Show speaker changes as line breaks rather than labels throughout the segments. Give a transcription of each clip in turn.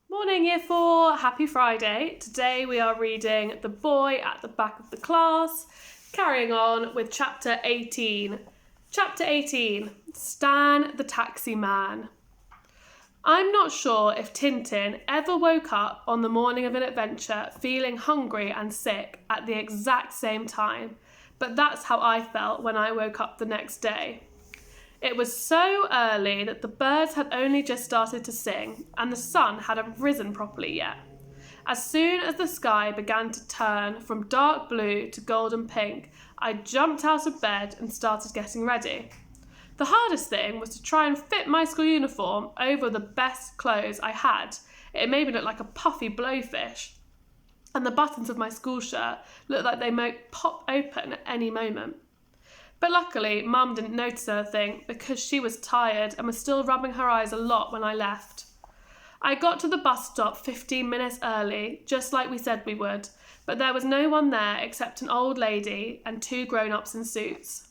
Morning, Year 4. Happy Friday. Today we are reading The Boy at the Back of the Class, carrying on with Chapter 18. Chapter 18, Stan the Taxi Man. I'm not sure if Tintin ever woke up on the morning of an adventure feeling hungry and sick at the exact same time, but that's how I felt when I woke up the next day. It was so early that the birds had only just started to sing and the sun hadn't risen properly yet. As soon as the sky began to turn from dark blue to golden pink, I jumped out of bed and started getting ready. The hardest thing was to try and fit my school uniform over the best clothes I had. It made me look like a puffy blowfish, and the buttons of my school shirt looked like they might pop open at any moment. But luckily, Mum didn't notice anything because she was tired and was still rubbing her eyes a lot when I left. I got to the bus stop 15 minutes early, just like we said we would, but there was no one there except an old lady and two grown-ups in suits.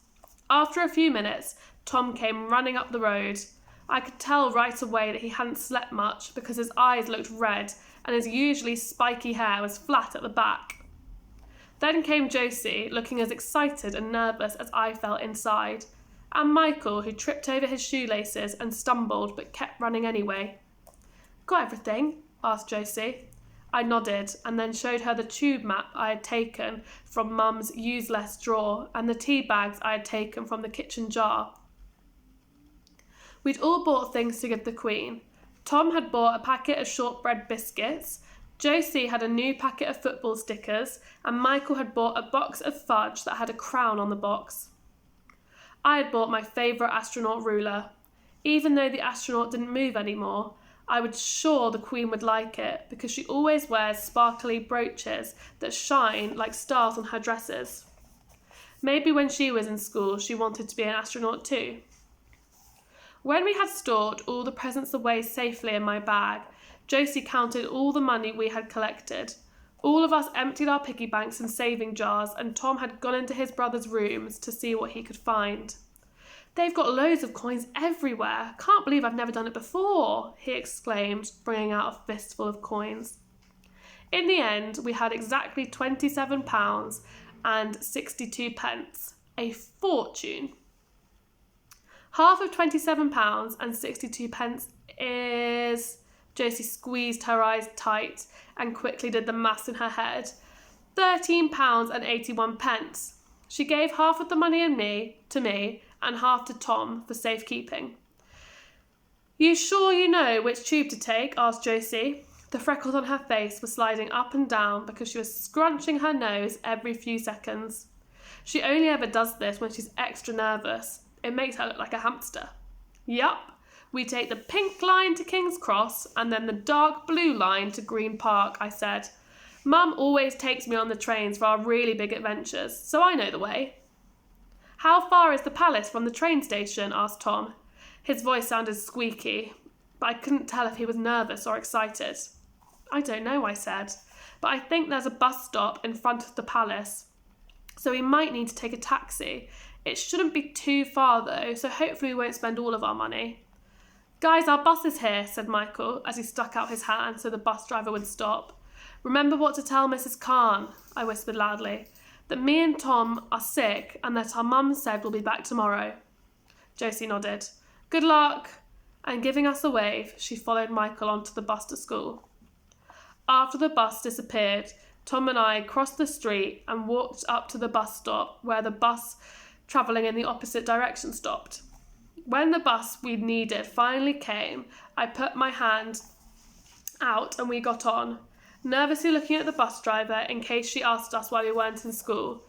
After a few minutes, Tom came running up the road. I could tell right away that he hadn't slept much because his eyes looked red and his usually spiky hair was flat at the back. Then came Josie, looking as excited and nervous as I felt inside, and Michael, who tripped over his shoelaces and stumbled but kept running anyway. "Got everything?" asked Josie. I nodded and then showed her the tube map I had taken from Mum's use-less drawer and the tea bags I had taken from the kitchen jar. We'd all bought things to give the Queen. Tom had bought a packet of shortbread biscuits, Josie had a new packet of football stickers, and Michael had bought a box of fudge that had a crown on the box. I had bought my favourite astronaut ruler. Even though the astronaut didn't move anymore, I was sure the Queen would like it because she always wears sparkly brooches that shine like stars on her dresses. Maybe when she was in school she wanted to be an astronaut too. When we had stored all the presents away safely in my bag, Josie counted all the money we had collected. All of us emptied our piggy banks and saving jars, and Tom had gone into his brother's rooms to see what he could find. "They've got loads of coins everywhere. Can't believe I've never done it before," he exclaimed, bringing out a fistful of coins. In the end, we had exactly £27 and 62 pence. A fortune. Half of £27 and 62 pence is... Josie squeezed her eyes tight and quickly did the maths in her head. £13 and 81 pence. She gave half of the money to me and half to Tom for safekeeping. "You sure you know which tube to take?" asked Josie. The freckles on her face were sliding up and down because she was scrunching her nose every few seconds. She only ever does this when she's extra nervous. It makes her look like a hamster. "Yup. We take the pink line to King's Cross and then the dark blue line to Green Park," I said. "Mum always takes me on the trains for our really big adventures, so I know the way." "How far is the palace from the train station?" asked Tom. His voice sounded squeaky, but I couldn't tell if he was nervous or excited. "I don't know," I said, "but I think there's a bus stop in front of the palace, so we might need to take a taxi. It shouldn't be too far though, so hopefully we won't spend all of our money." "Guys, our bus is here," said Michael as he stuck out his hand so the bus driver would stop. "Remember what to tell Mrs. Khan," I whispered loudly, "that me and Tom are sick and that our mum said we'll be back tomorrow." Josie nodded. "Good luck," and giving us a wave, she followed Michael onto the bus to school. After the bus disappeared, Tom and I crossed the street and walked up to the bus stop where the bus travelling in the opposite direction stopped. When the bus we needed finally came, I put my hand out and we got on, nervously looking at the bus driver in case she asked us why we weren't in school.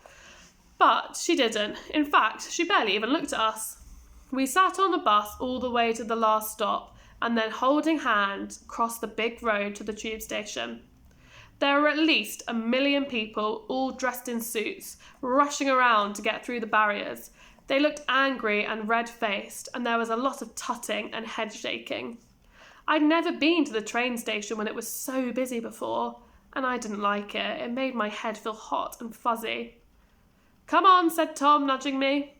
But she didn't. In fact, she barely even looked at us. We sat on the bus all the way to the last stop and then, holding hands, crossed the big road to the tube station. There were at least 1 million people, all dressed in suits, rushing around to get through the barriers. They looked angry and red-faced, and there was a lot of tutting and head shaking. I'd never been to the train station when it was so busy before, and I didn't like it. It made my head feel hot and fuzzy. "Come on," said Tom, nudging me.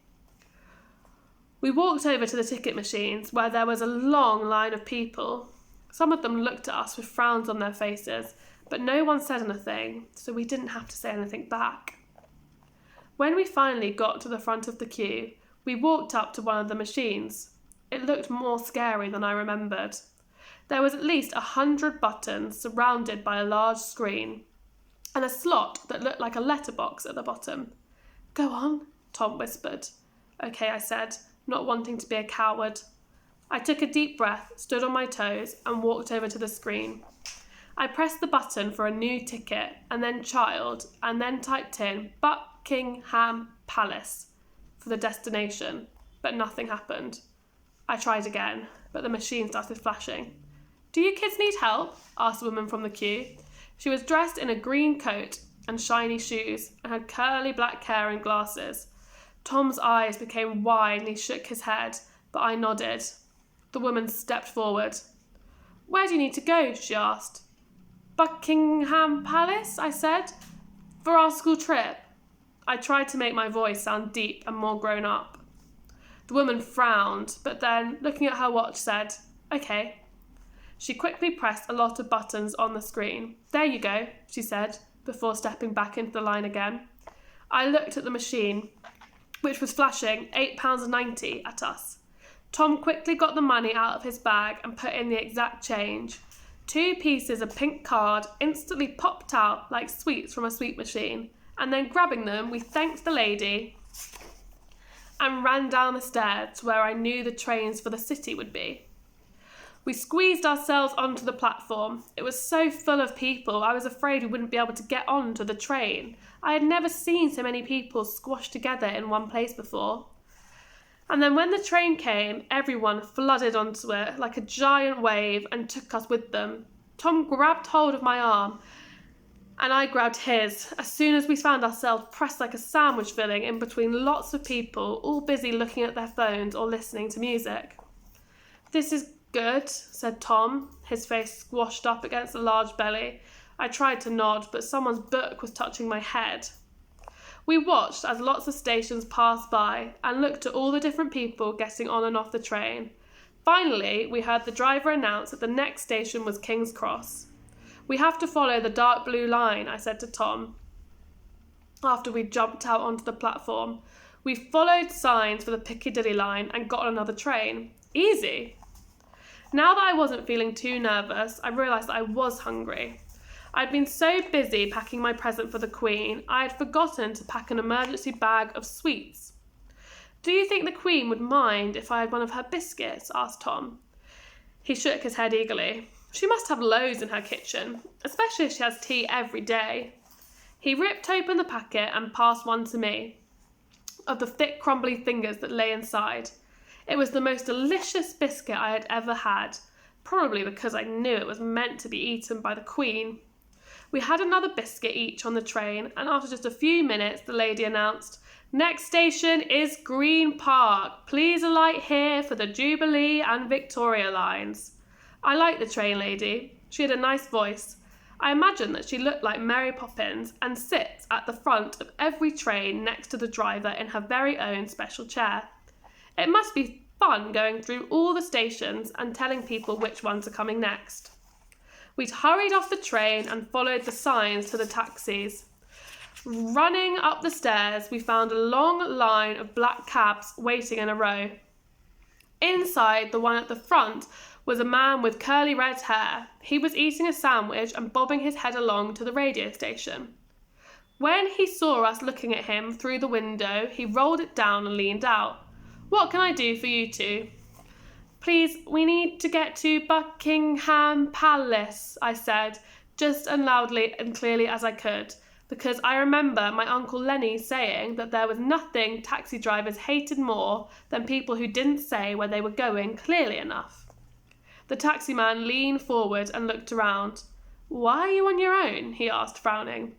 We walked over to the ticket machines, where there was a long line of people. Some of them looked at us with frowns on their faces, but no one said anything, so we didn't have to say anything back. When we finally got to the front of the queue, we walked up to one of the machines. It looked more scary than I remembered. There was at least 100 buttons surrounded by a large screen, and a slot that looked like a letterbox at the bottom. "Go on," Tom whispered. "Okay," I said, not wanting to be a coward. I took a deep breath, stood on my toes, and walked over to the screen. I pressed the button for a new ticket, and then child, and then typed in Buckingham Palace for the destination, but nothing happened. I tried again, but the machine started flashing. "Do you kids need help?" asked a woman from the queue. She was dressed in a green coat and shiny shoes, and had curly black hair and glasses. Tom's eyes became wide and he shook his head, but I nodded. The woman stepped forward. "Where do you need to go?" she asked. "Buckingham Palace," I said. "For our school trip." I tried to make my voice sound deep and more grown up. The woman frowned, but then, looking at her watch, said, "Okay." She quickly pressed a lot of buttons on the screen. "There you go," she said, before stepping back into the line again. I looked at the machine, which was flashing £8.90 at us. Tom quickly got the money out of his bag and put in the exact change. 2 pieces of pink card instantly popped out like sweets from a sweet machine, and then grabbing them, we thanked the lady and ran down the stairs to where I knew the trains for the city would be. We squeezed ourselves onto the platform. It was so full of people, I was afraid we wouldn't be able to get onto the train. I had never seen so many people squashed together in one place before. And then when the train came, everyone flooded onto it like a giant wave and took us with them. Tom grabbed hold of my arm, and I grabbed his, as soon as we found ourselves pressed like a sandwich filling in between lots of people, all busy looking at their phones or listening to music. "This is good," said Tom, his face squashed up against a large belly. I tried to nod, but someone's book was touching my head. We watched as lots of stations passed by and looked at all the different people getting on and off the train. Finally, we heard the driver announce that the next station was King's Cross. "We have to follow the dark blue line," I said to Tom, after we jumped out onto the platform. We followed signs for the Piccadilly line and got on another train. Easy. Now that I wasn't feeling too nervous, I realised that I was hungry. I'd been so busy packing my present for the Queen, I had forgotten to pack an emergency bag of sweets. "Do you think the Queen would mind if I had one of her biscuits?" asked Tom. He shook his head eagerly. "She must have loads in her kitchen, especially if she has tea every day." He ripped open the packet and passed one to me, of the thick crumbly fingers that lay inside. It was the most delicious biscuit I had ever had, probably because I knew it was meant to be eaten by the Queen. We had another biscuit each on the train, and after just a few minutes, the lady announced, "Next station is Green Park. Please alight here for the Jubilee and Victoria lines." I liked the train lady. She had a nice voice. I imagine that she looked like Mary Poppins and sits at the front of every train next to the driver in her very own special chair. It must be fun going through all the stations and telling people which ones are coming next. We'd hurried off the train and followed the signs to the taxis. Running up the stairs, we found a long line of black cabs waiting in a row. Inside, the one at the front was a man with curly red hair. He was eating a sandwich and bobbing his head along to the radio station. When he saw us looking at him through the window, he rolled it down and leaned out. "What can I do for you two?" "Please, we need to get to Buckingham Palace," I said, just as loudly and clearly as I could, because I remember my Uncle Lenny saying that there was nothing taxi drivers hated more than people who didn't say where they were going clearly enough. The taxi man leaned forward and looked around. "Why are you on your own?" he asked, frowning.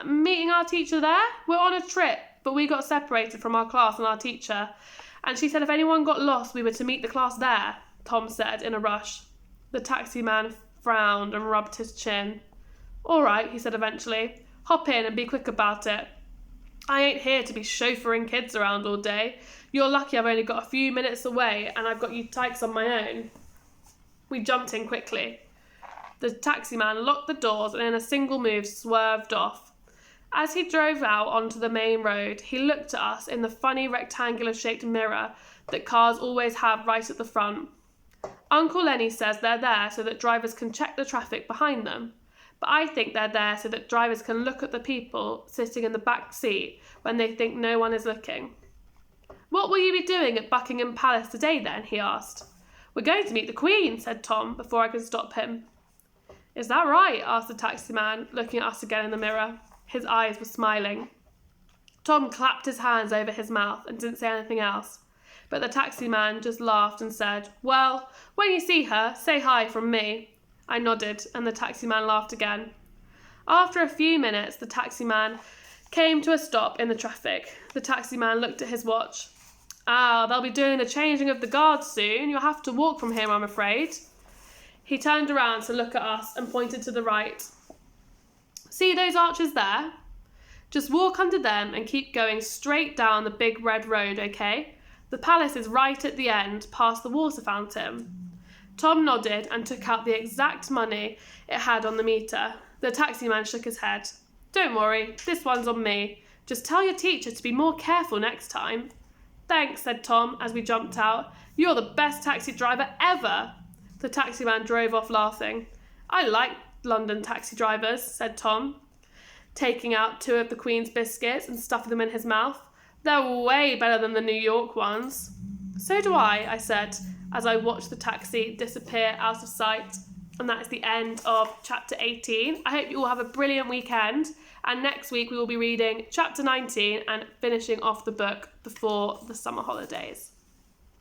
Meeting our teacher there? We're on a trip, but we got separated from our class and our teacher, and she said if anyone got lost, we were to meet the class there," Tom said in a rush. The taxi man frowned and rubbed his chin. "All right," he said eventually. "Hop in and be quick about it. I ain't here to be chauffeuring kids around all day. You're lucky I've only got a few minutes away and I've got you tykes on my own." We jumped in quickly. The taxi man locked the doors and in a single move swerved off. As he drove out onto the main road, he looked at us in the funny rectangular-shaped mirror that cars always have right at the front. Uncle Lenny says they're there so that drivers can check the traffic behind them, but I think they're there so that drivers can look at the people sitting in the back seat when they think no one is looking. "What will you be doing at Buckingham Palace today then?" he asked. "We're going to meet the Queen," said Tom before I could stop him. "Is that right?" asked the taxi man, looking at us again in the mirror. His eyes were smiling. Tom clapped his hands over his mouth and didn't say anything else, but the taxi man just laughed and said, "Well, when you see her, say hi from me." I nodded, and the taxi man laughed again. After a few minutes, the taxi man came to a stop in the traffic. The taxi man looked at his watch. "They'll be doing the changing of the guards soon. You'll have to walk from here, I'm afraid." He turned around to look at us and pointed to the right. "See those arches there? Just walk under them and keep going straight down the big red road, okay? The palace is right at the end, past the water fountain." Tom nodded and took out the exact money it had on the meter. The taxi man shook his head. "Don't worry, this one's on me. Just tell your teacher to be more careful next time." "Thanks," said Tom as we jumped out. "You're the best taxi driver ever." The taxi man drove off laughing. "I like London taxi drivers," said Tom, taking out 2 of the Queen's biscuits and stuffing them in his mouth. "They're way better than the New York ones." "So do I said, as I watched the taxi disappear out of sight. And that is the end of chapter 18. I hope you all have a brilliant weekend. And next week we will be reading chapter 19 and finishing off the book before the summer holidays.